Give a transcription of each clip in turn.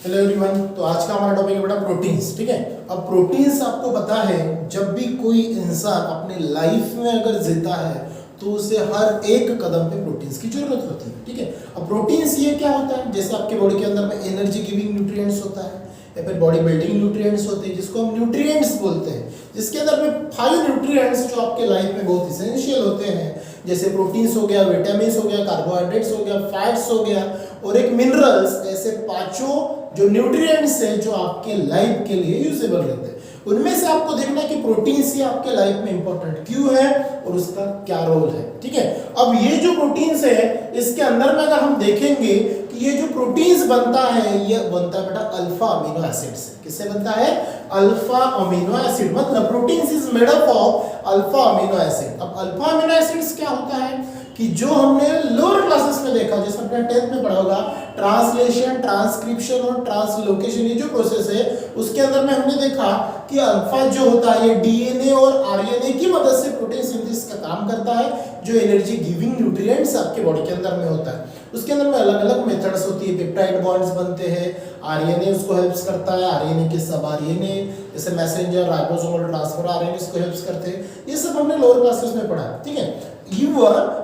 Hello everyone. तो आज का हमारा टॉपिक है बेटा प्रोटीन्स। ठीक है, अब प्रोटीन्स आपको पता है जब भी कोई इंसान अपने लाइफ में अगर जीता है तो उसे हर एक कदम पे प्रोटीन्स की जरूरत होती है। ठीक है, अब प्रोटीन्स ये क्या होता है, जैसे आपके बॉडी के अंदर में एनर्जी गिविंग न्यूट्रिएंट्स होता है या फिर बॉडी बिल्डिंग न्यूट्रिएंट्स होते हैं जिसको हम न्यूट्रिएंट्स बोलते हैं, जिसके अंदर में 5 न्यूट्रिएंट्स जो आपके लाइफ में बहुत इसेंशियल होते हैं, जैसे प्रोटीन्स हो गया, विटामिन्स हो गया, कार्बोहाइड्रेट्स हो गया, फैट्स हो गया और एक मिनरल्स। ऐसे पांचों जो न्यूट्रिएंट्स हैं जो आपके लाइफ के लिए यूजेबल रहते हैं, उनमें से आपको देखना कि प्रोटीन्स ही आपके लाइफ में इंपॉर्टेंट क्यों है और उसका क्या रोल है। ठीक है, अब ये जो प्रोटीन्स है इसके अंदर में अगर हम देखेंगे कि ये जो प्रोटीन्स बनता है ये बनता है बेटा अल्फा अमीनो एसिड से। किससे बनता है? Alpha amino acid. मतलब proteins is made up of alpha amino acid. अब अल्फा अमीनो एसिड्स क्या होता है कि जो हमने लोअर क्लासेस में देखा, जैसे अपने 10th में पढ़ा होगा, ट्रांसलेशन, ट्रांसक्रिप्शन और ट्रांसलोकेशन, ये जो प्रोसेस है उसके अंदर में हमने देखा कि अल्फा जो होता है ये डीएनए और आरएनए की मदद से प्रोटीन सिंथेसिस का काम करता है, जो एनर्जी गिविंग न्यूट्रिएंट्स आपके बॉडी के अंदर में होता है। उसके अंदर में अलग अलग मेथड्स होती है, पेप्टाइड बॉन्ड्स बनते हैं, आरएनए उसको हेल्प्स करता है, आरएनए के सब आरएनए जैसे मैसेंजर, राइबोसोमल ट्रांसफर आरएनए इसको हेल्प्स करते हैं। ये सब हमने लोअर क्लासेस में पढ़ा। ठीक है, इवन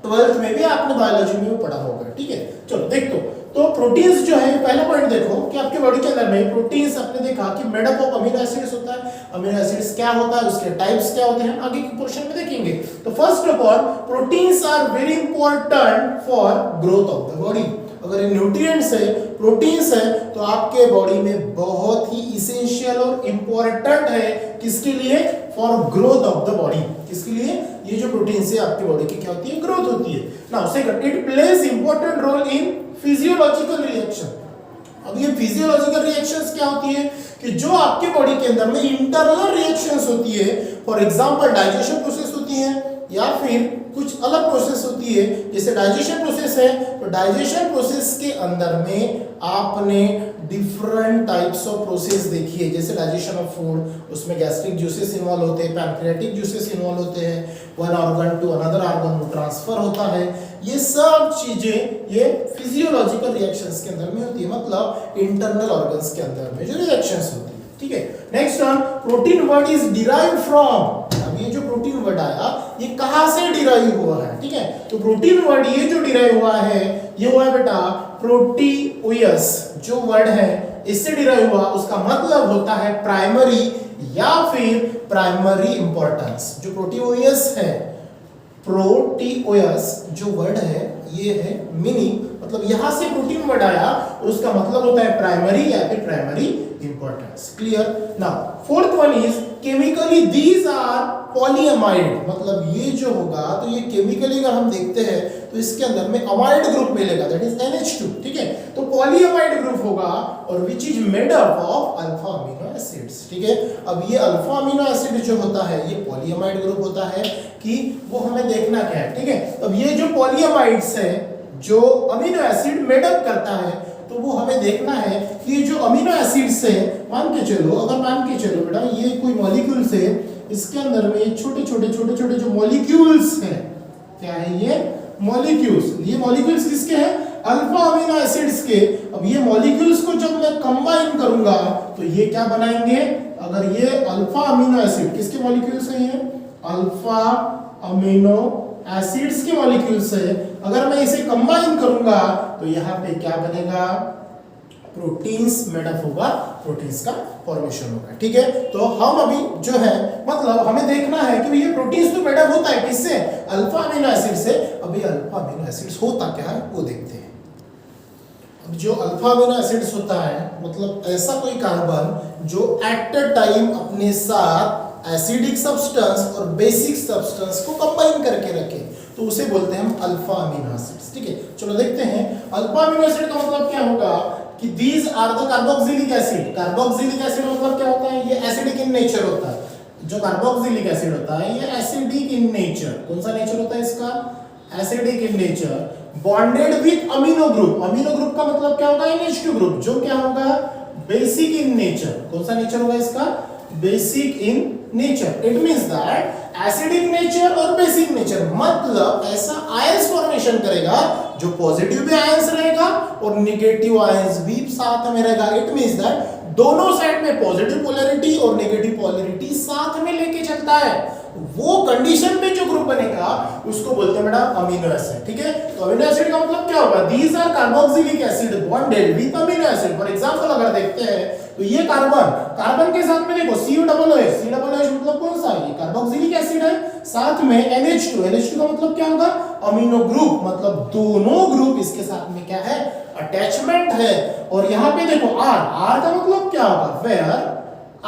12th में भी आपने बायोलॉजी में पढ़ा होगा। ठीक है, चलो देख तो प्रोटीन्स जो है, पहला पॉइंट देखो कि आपके बॉडी के अंदर में प्रोटीन्स आपने देखा कि made up of amino acids होता है। अमीनो एसिड्स क्या होता है, उसके टाइप्स क्या होते हैं, आगे के पोर्शन में देखेंगे। तो first of all proteins are very important for growth of the body. अगर ये न्यूट्रिएंट्स है, प्रोटीन्स है, तो आपके बॉडी में बहुत ही इसेंशियल और इंपॉर्टेंट है। किसके लिए? For growth of the body. किसके लिए? ये जो प्रोटीन्स है आपके बॉडी की क्या होती है? ग्रोथ होती है। Now second, it plays important role in physiological reaction. अब ये फिजियोलॉजिकल रिएक्शंस क्या होती है कि जो आपके बॉडी के अंदर में इंटरनल रिएक्शंस होती है, फॉर एग्जांपल डाइजेशन प्रोसेस होती है या फिर कुछ अलग प्रोसेस होती है, जैसे डाइजेशन प्रोसेस है तो डाइजेशन प्रोसेस के अंदर में आपने डिफरेंट टाइप्स ऑफ प्रोसेस देखी है, जैसे डाइजेशन ऑफ फूड, उसमें गैस्ट्रिक जूसेस इन्वॉल्व होते हैं, पैंक्रियाटिक जूसेस इन्वॉल्व होते हैं, one organ to another organ में ट्रांसफर होता है। ये सब चीजें ये फिजियोलॉजिकल रिएक्शंस के अंदर में होती है, मतलब इंटरनल ऑर्गन्स के अंदर में जो रिएक्शंस होती है। ठीक है, next one, protein word is derived from. ये जो प्रोटीन वर्ड आया ये कहां से डिराइव हुआ है? ठीक है, तो प्रोटीन वर्ड ये जो डिराइव हुआ है ये हुआ है बेटा प्रोटीओयस। जो वर्ड है इससे डिराइव हुआ, उसका मतलब होता है प्राइमरी या फिर प्राइमरी इंपॉर्टेंस। जो प्रोटीओयस है, प्रोटीओयस जो वर्ड है ये है मीनिंग, मतलब यहां से प्रोटीन वर्ड आया और उसका मतलब होता है प्राइमरी या फिर primary importance. Clear? Now fourth one is chemically these are polyamide. मतलब ये जो होगा तो ये केमिकली अगर हम देखते हैं तो इसके अंदर में अमाइड ग्रुप मिलेगा, दैट इज NH2। ठीक है, तो पॉलीअमाइड ग्रुप होगा और which is made up of alpha amino acids. ठीक है, अब ये अल्फा अमीनो एसिड जो होता है ये पॉलीअमाइड ग्रुप होता है कि वो हमें देखना क्या है। ठीक है, अब ये जो पॉलीअमाइड्स है जो अमीनो एसिड मेड अप करता है तो वो हमें देखना है कि ये जो अमीनो एसिड्स है, मान के चलो, अगर मान के चलो बेटा ये कोई मॉलिक्यूल्स है, इसके अंदर में छोटे छोटे जो मॉलिक्यूल्स हैं, क्या है ये? मॉलिक्यूल्स। ये मॉलिक्यूल्स किसके हैं? अल्फा अमीनो एसिड्स के। अब ये मॉलिक्यूल्स को जब मैं कंबाइन करूंगा तो ये क्या बनाएंगे? अगर ये अल्फा अमीनो एसिड किसके मॉलिक्यूल्स हैं? ये अल्फा अमीनो एसिड्स के मॉलिक्यूल्स है। अगर मैं इसे कंबाइन करूंगा तो यहाँ पे क्या बनेगा? प्रोटीन्स मेड अप होगा, प्रोटीन्स का फॉर्मेशन होगा। ठीक है, तो हम अभी जो है मतलब हमें देखना है कि ये प्रोटीन्स तो मेड अप होता है किससे? अल्फा अमीनो एसिड से। अभी अल्फा अमीनो एसिड्स होता क्या है वो देखते हैं। अब जो अल्फा अमीनो एसिड्स होता है मतलब ऐसा कोई कार्बन जो एट अ टाइम अपने साथ एसिडिक सब्सटेंस और बेसिक सब्सटेंस को कंबाइन करके रखे, तो उसे बोलते हैं हम अल्फा अमीनो एसिड्स। ठीक है, चलो देखते हैं अल्फा अमीनो एसिड का मतलब क्या होगा कि these are the carboxylic acid। Carboxylic acid मतलब क्या होता है? ये एसिडिक इन नेचर होता है। जो कार्बोक्सिलिक एसिड होता है ये एसिडिक इन नेचर। कौन सा नेचर होता है इसका? Acidic in nature. Bonded with amino group. Amino group का मतलब क्या होगा? NH2 ग्रुप, जो क्या होगा? Basic in nature. कौन सा नेचर होगा इसका? Basic in nature. It means that acidic nature और बेसिक नेचर, मतलब ऐसा आयंस फॉर्मेशन करेगा जो पॉजिटिव भी आयंस रहेगा और नेगेटिव आयंस भी साथ में रहेगा। इट मींस दैट दोनों साइड में पॉजिटिव पोलैरिटी और नेगेटिव पोलैरिटी साथ में लेके चलता है। वो कंडीशन में जो ग्रुप बनेगा उसको बोलते हैं बेटा अमीनो एसिड। ठीक है, तो अमीनो एसिड का मतलब क्या होगा? These are carboxylic acid bonded with amino acid. For example अगर देखते हैं तो ये कार्बन के साथ में देखो COOH मतलब कौन सा? ये कार्बोक्सिलिक एसिड है, साथ में NH2 का मतलब क्या होगा? अमीनो ग्रुप, मतलब दोनों ग्रुप इसके साथ में क्या है? अटैचमेंट है। और यहां पे देखो R का मतलब क्या होगा? Where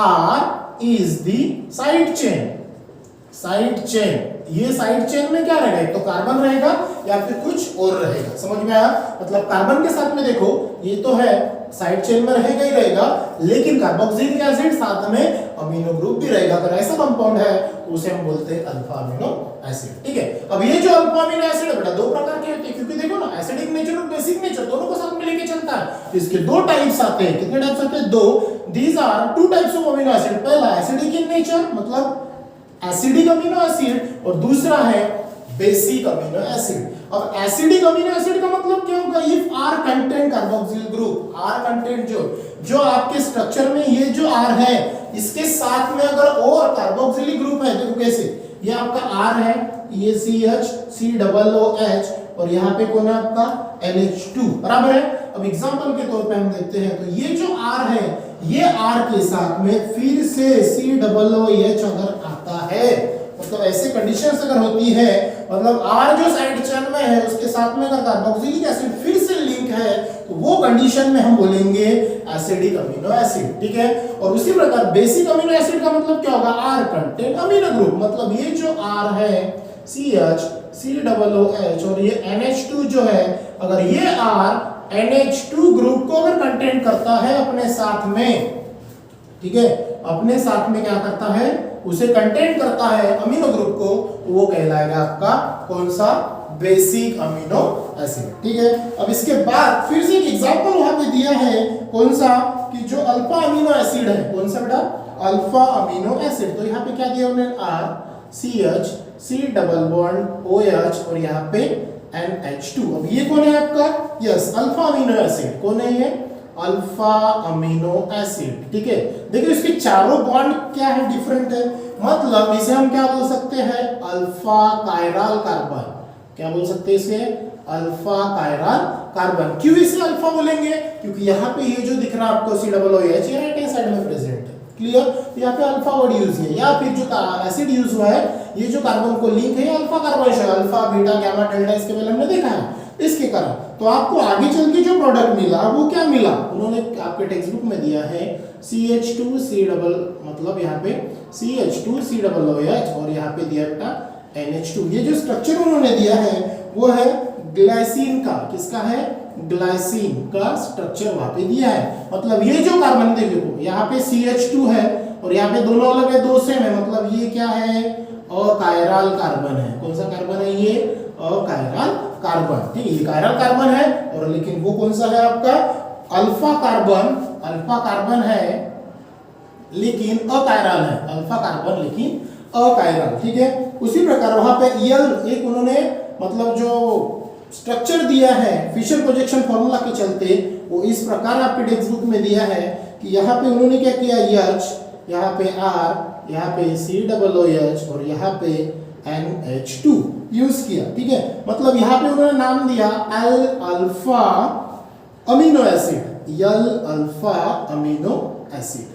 R is the side chain. ये साइड चेन में क्या रहेगा? एक तो कार्बन रहेगा या फिर कुछ और रहेगा। समझ में आया? मतलब कार्बन के साथ में देखो ये तो है साइड चेन में रहेगा ही रहेगा, लेकिन कार्बोक्सिलिक एसिड साथ में अमीनो ग्रुप भी रहेगा। अगर ऐसा कंपाउंड है तो उसे हम बोलते हैं अल्फा अमीनो एसिड। ठीक है, अब ये जो अल्फा अमीनो एसिड है बेटा दो प्रकार के होते हैं, क्योंकि देखो ना एसिडिक नेचर और बेसिक नेचर दोनों को साथ में लेके चलता है। इसके दो टाइप्स आते हैं। कितने टाइप्स आते हैं? दो। These are two types of amino acid. पहला एसिडिक इन नेचर मतलब एसिडिक अमीनो एसिड, और दूसरा है बेसिक अमीनो एसिड। अब एसिडिक अमीनो एसिड का मतलब क्या होगा? If R content carboxyl group, R content जो आपके स्ट्रक्चर में ये जो R है इसके साथ में अगर और कार्बोक्सिलिक ग्रुप है, देखो कैसे, ये आपका R है, ये CH और यहाँ पे कौन है आपका NH2, बराबर है। अब एग्जांपल के तौर पे हम देखते हैं तो ये जो R है ये R के साथ में फिर से COOH अगर आता है, मतलब ऐसे कंडीशंस अगर होती है, मतलब R जो साइड चेन में है उसके साथ में अगर कार्बोक्सिलिक एसिड फिर से लिंक है तो वो कंडीशन में हम बोलेंगे एसिडिक अमीनो एसिड। ठीक है, और उसी प्रकार बेसिक अमीनो एसिड का मतलब क्या होगा? R कंटेंट अमीनो ग्रुप, मतलब ये जो R है COOH और ये NH2 जो है, अगर ये R NH2 ग्रुप को अगर कंटेंट करता है अपने साथ में, ठीक है, अपने साथ में क्या करता है? उसे कंटेंट करता है अमीनो ग्रुप को, तो वो कहलाएगा आपका कौन सा? Basic amino acid. ठीक है, अब इसके बाद फिर से एक एग्जांपल वहां पे दिया है, कौन सा? कि जो अल्फा अमीनो एसिड है, कौन सा बेटा? Alpha amino acid. तो यहाँ पे क्या दिया उन्होंने? R CH OH और यहाँ पे NH2। अब ये कौन है आपका? Yes, alpha amino acid. कौन है ये? Alpha amino acid. ठीक है, देखिए इसके चारों बॉन्ड क्या है? डिफरेंट है, मतलब इसे हम क्या बोल सकते हैं? Alpha chiral carbon. क्या बोल सकते हैं इसे? Alpha chiral carbon. क्यों इसे अल्फा बोलेंगे? क्योंकि यहाँ पे ये जो दिख रहा है आपको COOH ये राइट हैंड साइड में प्रेजेंट है। क्लियर? तो यहाँ पे अल्फा वर्ड यूज है, या फिर जो एसिड यूज हुआ है ये जो कार्बन को लिंक है अल्फा कार्बन है, अल्फा बीटा गामा डेल्टा, इसके पहले हमने देखा है। इसके कारण तो आपको आगे चल के जो प्रोडक्ट मिला वो क्या मिला? उन्होंने आपके टेक्स्ट बुक में दिया है CH2C मतलब यहाँ पे CH2COOH और यहाँ पे दिया बेटा NH2। ये जो स्ट्रक्चर उन्होंने दिया है वो है ग्लाइसिन का। किसका है? ग्लाइसिन का स्ट्रक्चर वहां पे दिया है। मतलब ये जो कार्बन देखो यहाँ पे CH2 है और यहाँ पे दोनों अलग है, दो सेम है, मतलब ये क्या है? अकायरल कार्बन है। कौन सा कार्बन है ये? Achiral carbon. ठीक है, ये कायरल कार्बन है और लेकिन वो कौन सा है आपका? अल्फा कार्बन है लेकिन अकायरल है। अल्फा कार्बन लेकिन अकायरल। ठीक है, उसी प्रकार वहां पे एक उन्होंने मतलब जो स्ट्रक्चर दिया है फिशर प्रोजेक्शन फॉर्मूला के चलते वो इस प्रकार आपके टेक्स्ट बुक में दिया है कि यहाँ पे उन्होंने क्या किया? H, यहाँ पे R, यहाँ पे COOH और यहाँ पे NH2 यूज किया। ठीक है, मतलब यहाँ पे उन्होंने नाम दिया L alpha amino acid, L alpha amino acid.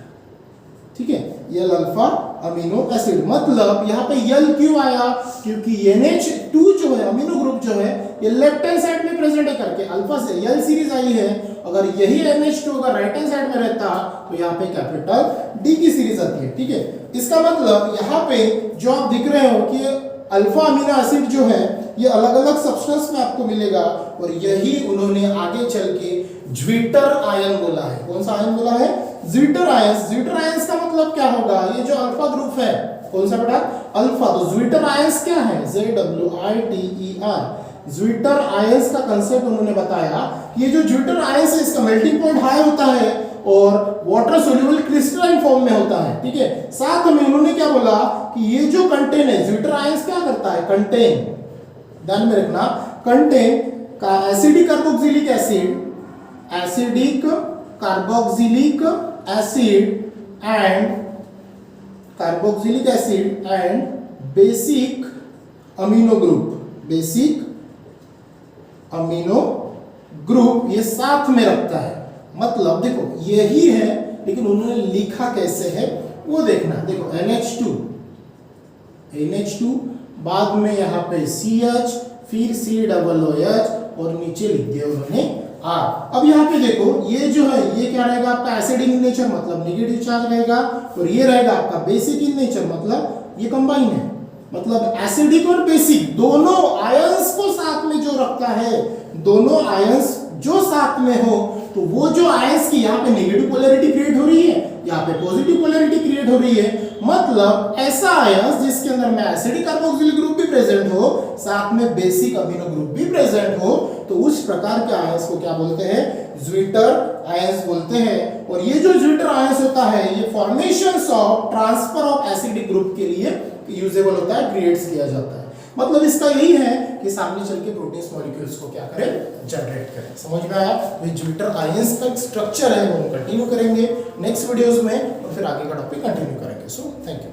ठीक है, L अल्फा अमीनो एसिड। मतलब यहाँ पे L क्यों आया? क्योंकि NH2 जो है अमीनो ग्रुप जो है ये लेफ्ट हैंड साइड में प्रेजेंट है करके अल्फा से L सीरीज आई है। अगर यही NH2 अगर राइट हैंड साइड में रहता तो यहाँ पे कैपिटल D की सीरीज आती है। ठीक है, इसका मतलब यहाँ पे जो आप दिख रहे हो कि अल्फा अमीनो एसिड जो है ये अलग अलग सब्सटेंस में आपको मिलेगा और यही उन्होंने आगे चल के ज्विटर आयन बोला है। कौन सा आयन बोला है? Zwitter ions. ज्विटर आयंस का मतलब क्या होगा? ये जो अल्फा ग्रुप है, कौन सा बेटा? अल्फा। तो ज्विटर आयंस क्या है? ZWITER। ज्विटर आयंस का कंसेप्ट उन्होंने बताया कि ये जो ज्विटर आयंस है इसका मेल्टिंग पॉइंट हाई होता है और वाटर सोल्यूबल क्रिस्टलाइन फॉर्म में होता है, ठीक है। साथ में उन्होंने क्या बोला कि ये जो कंटेन है, ज्विटर आयंस क्या करता है, कंटेन, ध्यान में रखना, कंटेन का acidic carboxylic acid, acidic carboxylic acid and basic amino group, basic amino group ये साथ में रखता है। मतलब देखो यही है, लेकिन उन्होंने लिखा कैसे है वो देखना। देखो NH2 बाद में यहाँ पे CH, फिर COOH और नीचे लिख दिया उन्होंने R। अब यहाँ पे देखो ये जो है ये क्या रहेगा आपका एसिडिक इन नेचर, मतलब नेगेटिव चार्ज रहेगा, और ये रहेगा आपका बेसिक इन नेचर, मतलब ये कंबाइन है। मतलब एसिडिक और बेसिक दोनों आयंस को साथ में जो रखता है, दोनों आयंस जो साथ में हो, तो वो जो आयंस की यहाँ पे नेगेटिव पोलैरिटी क्रिएट हो रही है, यहाँ पे पॉजिटिव पोलैरिटी क्रिएट हो रही है। मतलब ऐसा आयंस जिसके अंदर में एसिडिक कार्बोक्सिलिक ग्रुप भी प्रेजेंट हो, साथ में बेसिक अमीनो ग्रुप भी प्रेजेंट हो, तो उस प्रकार के आयंस को क्या बोलते हैं, ज्विटर आयंस बोलते हैं। और ये जो ज्विटर आयंस होता है ये formations of transfer of acidic group के लिए यूजेबल होता है, क्रिएट्स किया जाता है। मतलब इसका यही है कि सामने चल के प्रोटीन्स मॉलिक्यूल्स को क्या करें, जनरेट करें। समझ में आया? तो ज्विटर आयंस का स्ट्रक्चर है वो हम कंटिन्यू करेंगे नेक्स्ट वीडियोस में, और फिर आगे का टॉपिक कंटिन्यू करेंगे। So thank you.